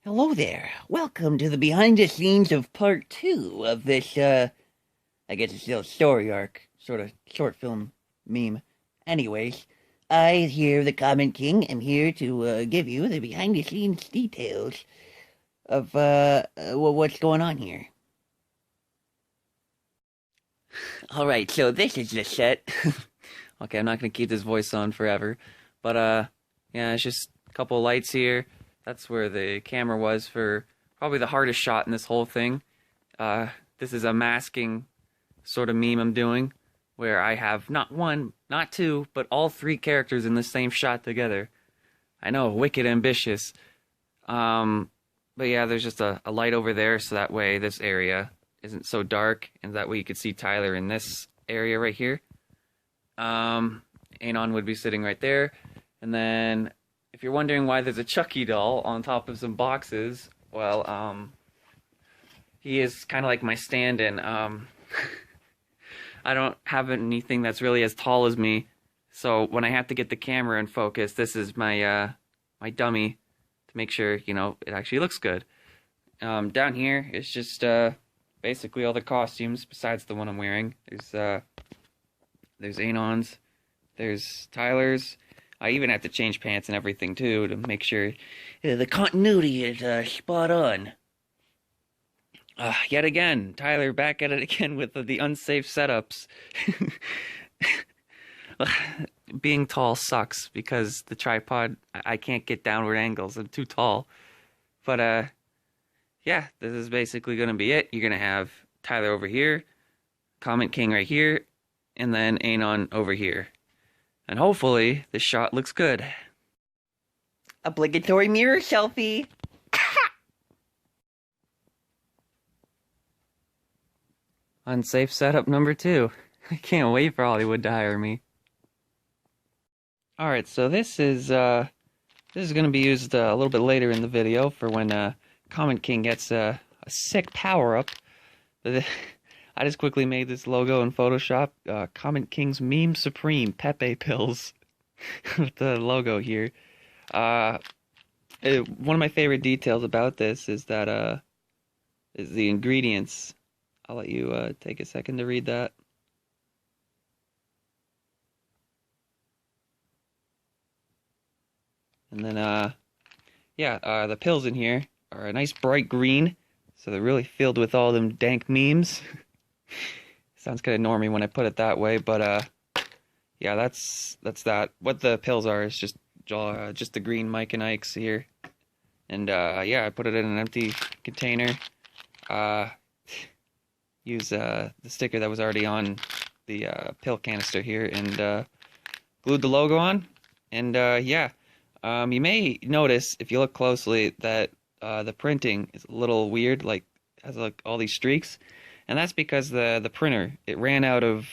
Hello there. Welcome to the behind the scenes of part two of this, I guess it's still a story arc, sort of short film meme. Anyways, I here, the Comment King, am here to, give you the behind the scenes details of, what's going on here. Alright, so this is the set. Okay, I'm not gonna keep this voice on forever, but, yeah, it's just a couple of lights here. That's where the camera was for probably the hardest shot in this whole thing. This is a masking sort of meme I'm doing, where I have not one, not two, but all three characters in the same shot together. I know, wicked ambitious. But yeah, there's just a light over there, so that way this area isn't so dark, and that way you could see Tyler in this area right here. Anon would be sitting right there, and then if you're wondering why there's a Chucky doll on top of some boxes, well, he is kind of like my stand-in. I don't have anything that's really as tall as me, so when I have to get the camera in focus, this is my my dummy to make sure, you know, it actually looks good. Down here is just basically all the costumes besides the one I'm wearing. There's Anon's, there's Tyler's. I even have to change pants and everything too to make sure the continuity is spot on. Yet again, Tyler back at it again with the unsafe setups. Being tall sucks because the tripod, I can't get downward angles. I'm too tall. But yeah, this is basically gonna be it. You're gonna have Tyler over here, Comment King right here, and then Anon over here. And hopefully, this shot looks good. Obligatory mirror selfie. Unsafe setup number 2. I can't wait for Hollywood to hire me. Alright, so this is gonna be used a little bit later in the video for when Comment King gets a sick power-up. I just quickly made this logo in Photoshop. Comment King's Meme Supreme Pepe Pills with the logo here. One of my favorite details about this is that is the ingredients. I'll let you take a second to read that. And then yeah, the pills in here are a nice bright green, so they're really filled with all them dank memes. Sounds kind of normie when I put it that way, but yeah, that's that. What the pills are is just the green Mike and Ike's here, and yeah, I put it in an empty container. Use the sticker that was already on the pill canister here, and glued the logo on. And yeah, you may notice if you look closely that the printing is a little weird, like has like all these streaks. And that's because the printer, it ran out of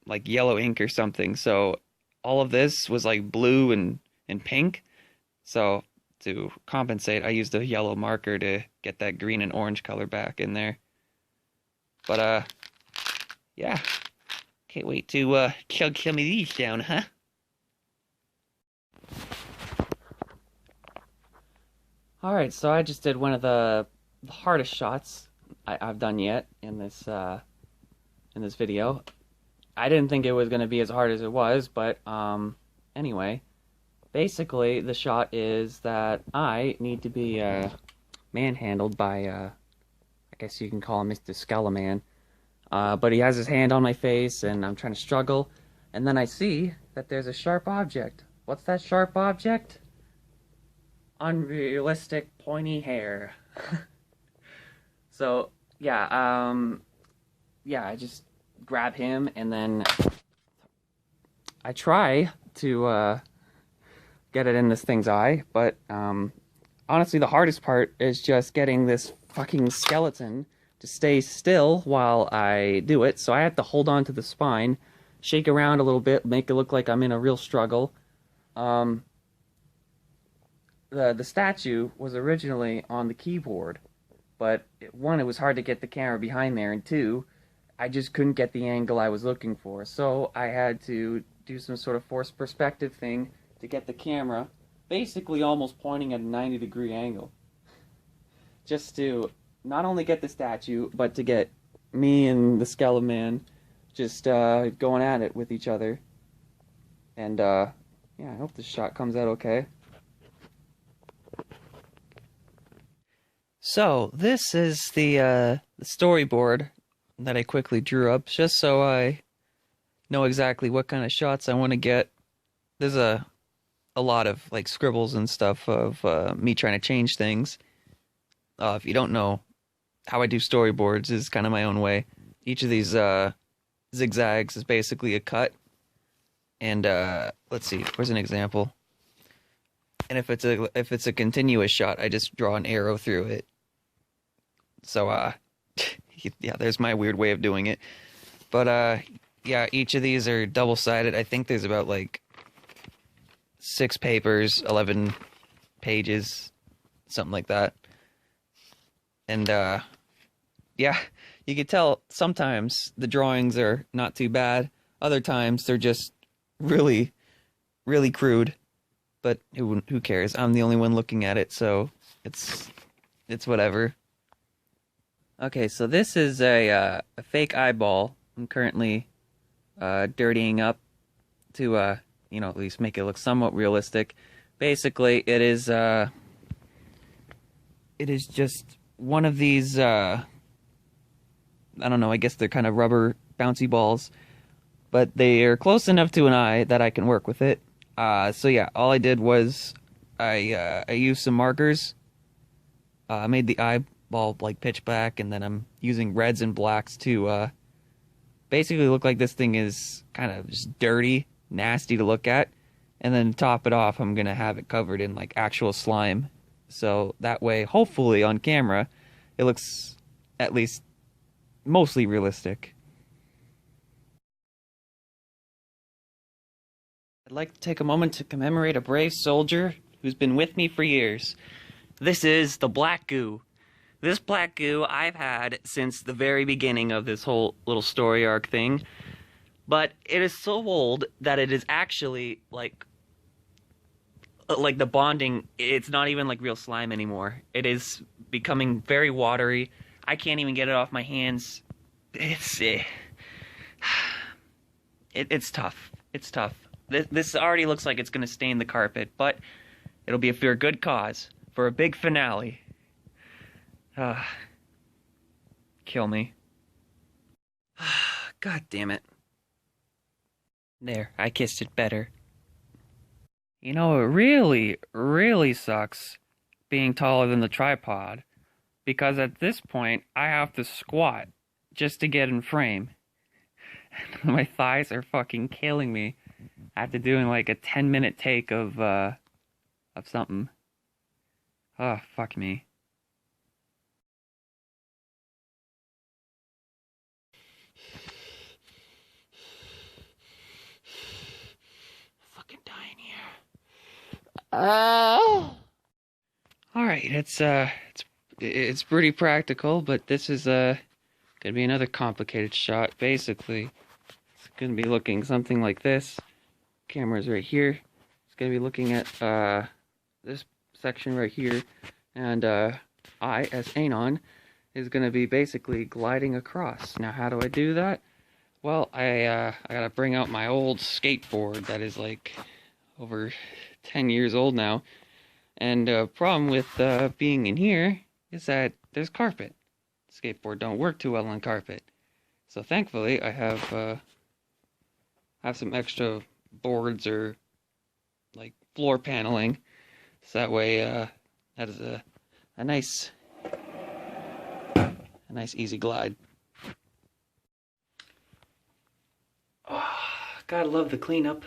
like yellow ink or something. So all of this was like blue and pink. So to compensate, I used a yellow marker to get that green and orange color back in there. But yeah, can't wait to chug some of these down, huh? Alright, so I just did one of the hardest shots I've done yet in this video. I didn't think it was going to be as hard as it was, but anyway, basically the shot is that I need to be manhandled by I guess you can call him Mr. Skeleman. But he has his hand on my face and I'm trying to struggle, and then I see that there's a sharp object. What's that sharp object? Unrealistic pointy hair. So yeah, yeah, I just grab him and then I try to get it in this thing's eye, but honestly the hardest part is just getting this fucking skeleton to stay still while I do it. So I have to hold on to the spine, shake around a little bit, make it look like I'm in a real struggle. The statue was originally on the keyboard, but one, it was hard to get the camera behind there, and two, I just couldn't get the angle I was looking for. So I had to do some sort of forced perspective thing to get the camera basically almost pointing at a 90-degree angle. just to not only get the statue, but to get me and the Skeleton Man just going at it with each other. And yeah, I hope this shot comes out okay. So this is the storyboard that I quickly drew up, just so I know exactly what kind of shots I want to get. There's a lot of like scribbles and stuff of me trying to change things. If you don't know, how I do storyboards is kind of my own way. Each of these zigzags is basically a cut. And let's see, where's an example? And if it's a continuous shot, I just draw an arrow through it. So yeah, there's my weird way of doing it. But yeah, each of these are double-sided. I think there's about like 6 papers, 11 pages, something like that. And yeah, you can tell sometimes the drawings are not too bad. Other times they're just really, really crude. But who cares? I'm the only one looking at it, so it's whatever. Okay, so this is a fake eyeball. I'm currently dirtying up to you know, at least make it look somewhat realistic. Basically, it is just one of these I don't know, I guess they're kind of rubber bouncy balls, but they are close enough to an eye that I can work with it. So yeah, all I did was I used some markers. I made the eyeball like pitch black, and then I'm using reds and blacks to basically look like this thing is kind of just dirty, nasty to look at. And then to top it off, I'm gonna have it covered in like actual slime. So that way, hopefully on camera, it looks at least mostly realistic. I'd like to take a moment to commemorate a brave soldier who's been with me for years. This is the black goo. This black goo I've had since the very beginning of this whole little story arc thing. But it is so old that it is actually like the bonding, it's not even like real slime anymore. It is becoming very watery. I can't even get it off my hands. It's tough. It's tough. This already looks like it's going to stain the carpet, but it'll be for a good cause, for a big finale. Kill me. God damn it. There, I kissed it better. You know, it really, really sucks being taller than the tripod, because at this point, I have to squat just to get in frame. My thighs are fucking killing me after doing like a 10-minute take of something. Oh, fuck me. Fucking dying here. Alright, it's pretty practical, but this is gonna be another complicated shot. Basically, it's gonna be looking something like this. Camera's right here. It's gonna be looking at this section right here, and I, as Anon, is gonna be basically gliding across. Now, how do I do that? Well, I gotta bring out my old skateboard that is like over 10 years old now, and problem with being in here is that there's carpet. Skateboard don't work too well on carpet, so thankfully I have some extra boards or like floor paneling, so that way that is a nice easy glide. Oh, gotta love the cleanup.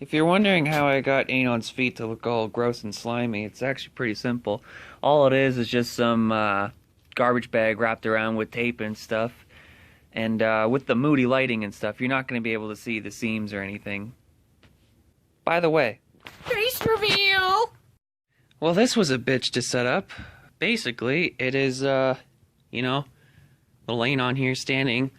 If you're wondering how I got Anon's feet to look all gross and slimy, it's actually pretty simple. All it is just some garbage bag wrapped around with tape and stuff. And with the moody lighting and stuff, you're not going to be able to see the seams or anything. By the way, face reveal! Well, this was a bitch to set up. Basically, it is, you know, little Anon here standing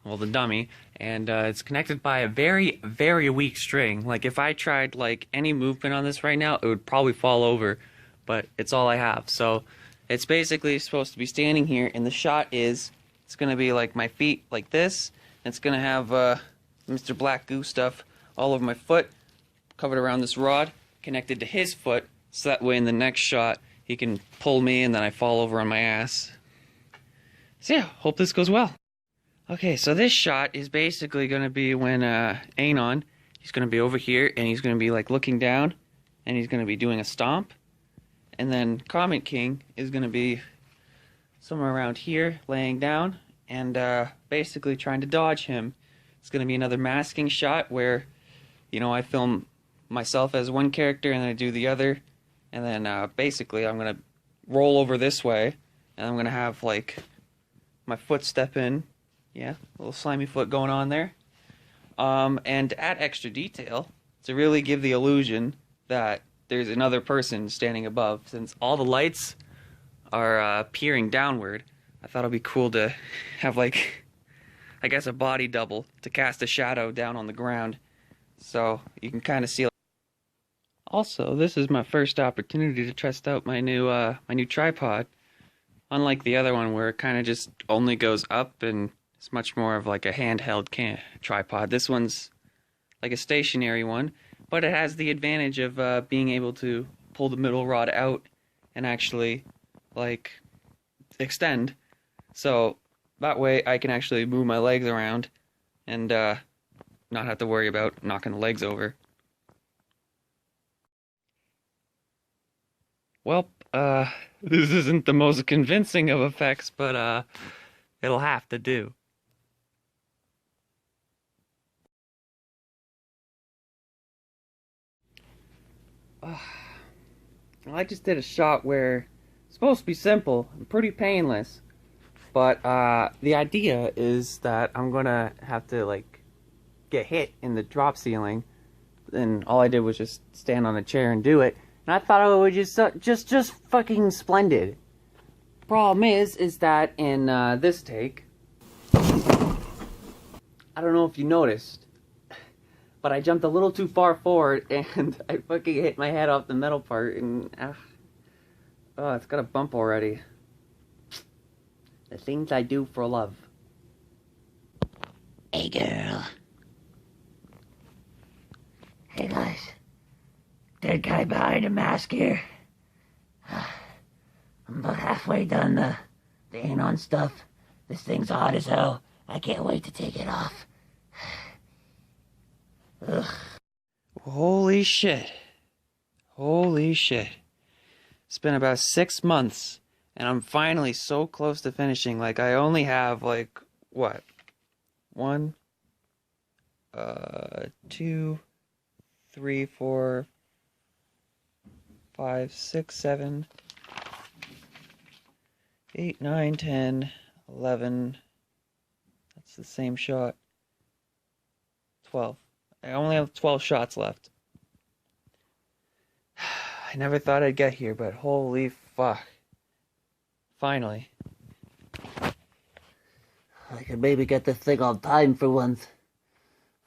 well, the dummy, and it's connected by a very, very weak string. Like, if I tried, like, any movement on this right now, it would probably fall over, but it's all I have. So, it's basically supposed to be standing here, and the shot is, it's going to be, like, my feet like this, and it's going to have Mr. Black Goo stuff all over my foot, covered around this rod, connected to his foot, so that way in the next shot, he can pull me, and then I fall over on my ass. So yeah, hope this goes well. Okay, so this shot is basically going to be when Anon, he's going to be over here, and he's going to be like looking down, and he's going to be doing a stomp. And then Comment King is going to be somewhere around here, laying down, and basically trying to dodge him. It's going to be another masking shot where, you know, I film myself as one character, and then I do the other, and then basically I'm going to roll over this way, and I'm going to have, like, my foot step in. Yeah, a little slimy foot going on there. And to add extra detail, to really give the illusion that there's another person standing above, since all the lights are peering downward, I thought it'd be cool to have, like, I guess a body double to cast a shadow down on the ground, so you can kind of see. Also, this is my first opportunity to test out my new tripod. Unlike the other one where it kind of just only goes up and it's much more of like a handheld tripod. This one's like a stationary one, but it has the advantage of being able to pull the middle rod out and actually like extend. So that way I can actually move my legs around and not have to worry about knocking the legs over. Well, this isn't the most convincing of effects, but it'll have to do. I just did a shot where it's supposed to be simple and pretty painless, but the idea is that I'm gonna have to like get hit in the drop ceiling, and all I did was just stand on a chair and do it, and I thought it would just fucking splendid. Problem is that in this take, I don't know if you noticed, but I jumped a little too far forward and I fucking hit my head off the metal part, and oh, it's got a bump already. The things I do for love. Hey girl. Hey guys. Dead guy behind a mask here. I'm about halfway done the Anon stuff. This thing's hot as hell. I can't wait to take it off. Ugh. Holy shit. Holy shit. It's been about 6 months, and I'm finally so close to finishing. Like, I only have, like, what? 1, 2, 3, 4, 5, 6, 7, 8, 9, 10, 11. That's the same shot. 12. I only have 12 shots left. I never thought I'd get here, but holy fuck. Finally. I could maybe get this thing on time for once.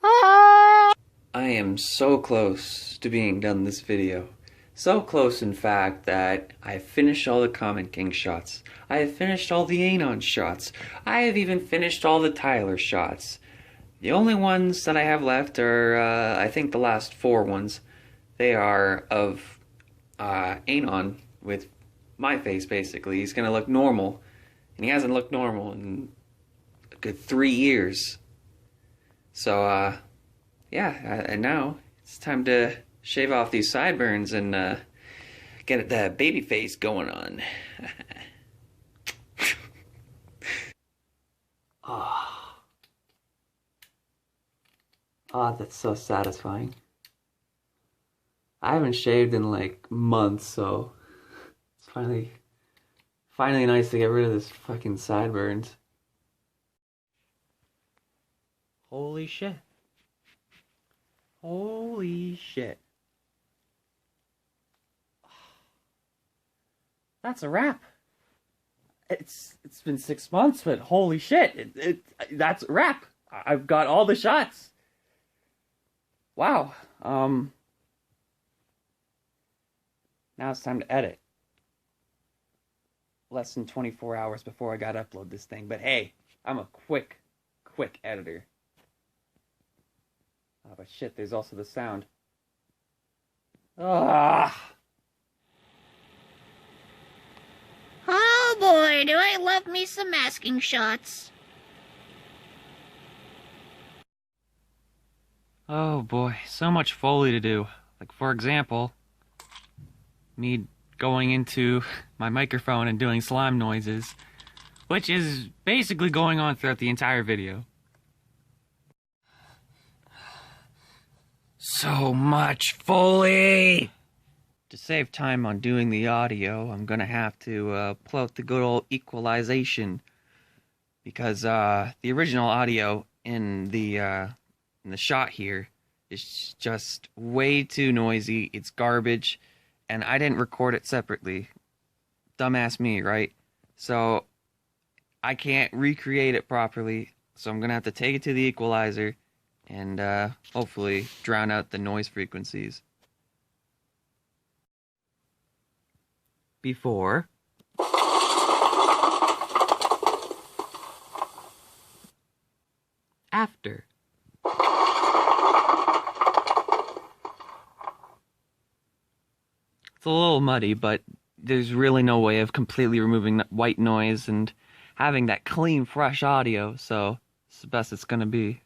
I am so close to being done this video. So close, in fact, that I have finished all the Comment King shots. I have finished all the Anon shots. I have even finished all the Tyler shots. The only ones that I have left are, I think the last 4 ones. They are of Anon with my face, basically. He's gonna look normal, and he hasn't looked normal in a good 3 years. So, yeah, and now it's time to shave off these sideburns and get that baby face going on. Oh, that's so satisfying. I haven't shaved in like months, so it's finally nice to get rid of this fucking sideburns. Holy shit. Holy shit. That's a wrap. It's been 6 months, but holy shit, that's a wrap. I've got all the shots. Wow. Now it's time to edit. Less than 24 hours before I gotta upload this thing, but hey, I'm a quick editor. Oh, but shit, there's also the sound. Ah. Oh boy, do I love me some masking shots. Oh boy, so much Foley to do. Like, for example, me going into my microphone and doing slime noises, which is basically going on throughout the entire video. So much Foley! To save time on doing the audio, I'm gonna have to pull out the good old equalization, because the original audio in the shot here is just way too noisy. It's garbage, and I didn't record it separately. Dumbass me, right? So I can't recreate it properly, so I'm gonna have to take it to the equalizer and hopefully drown out the noise frequencies. Before. After. It's a little muddy, but there's really no way of completely removing that white noise and having that clean, fresh audio, so it's the best it's gonna be.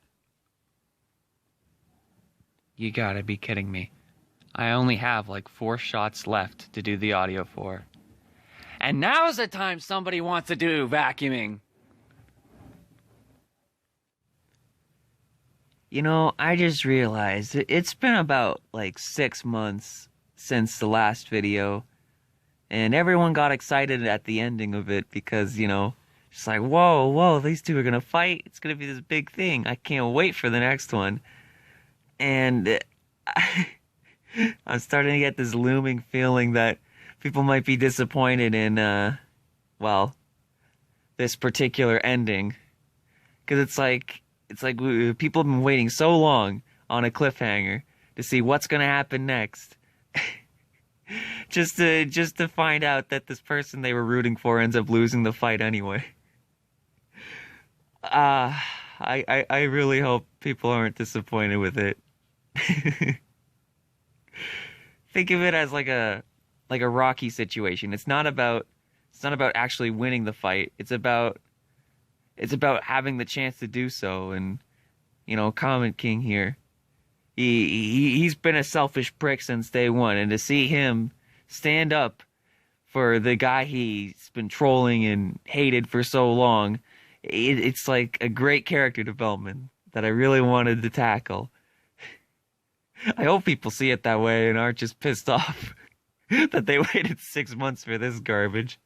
You gotta be kidding me. I only have like 4 shots left to do the audio for. And now's the time somebody wants to do vacuuming. You know, I just realized it's been about like 6 months since the last video, and everyone got excited at the ending of it because, you know, it's like, whoa, these two are gonna fight. It's gonna be this big thing. I can't wait for the next one. And I'm starting to get this looming feeling that people might be disappointed in, well, this particular ending. Because it's like people have been waiting so long on a cliffhanger to see what's gonna happen next. just to find out that this person they were rooting for ends up losing the fight anyway. I really hope people aren't disappointed with it. Think of it as like a Rocky situation. It's not about actually winning the fight. It's about having the chance to do so. And you know, Comment King here, he's been a selfish prick since day one, and to see him stand up for the guy he's been trolling and hated for so long, it's like a great character development that I really wanted to tackle. I hope people see it that way and aren't just pissed off that they waited 6 months for this garbage.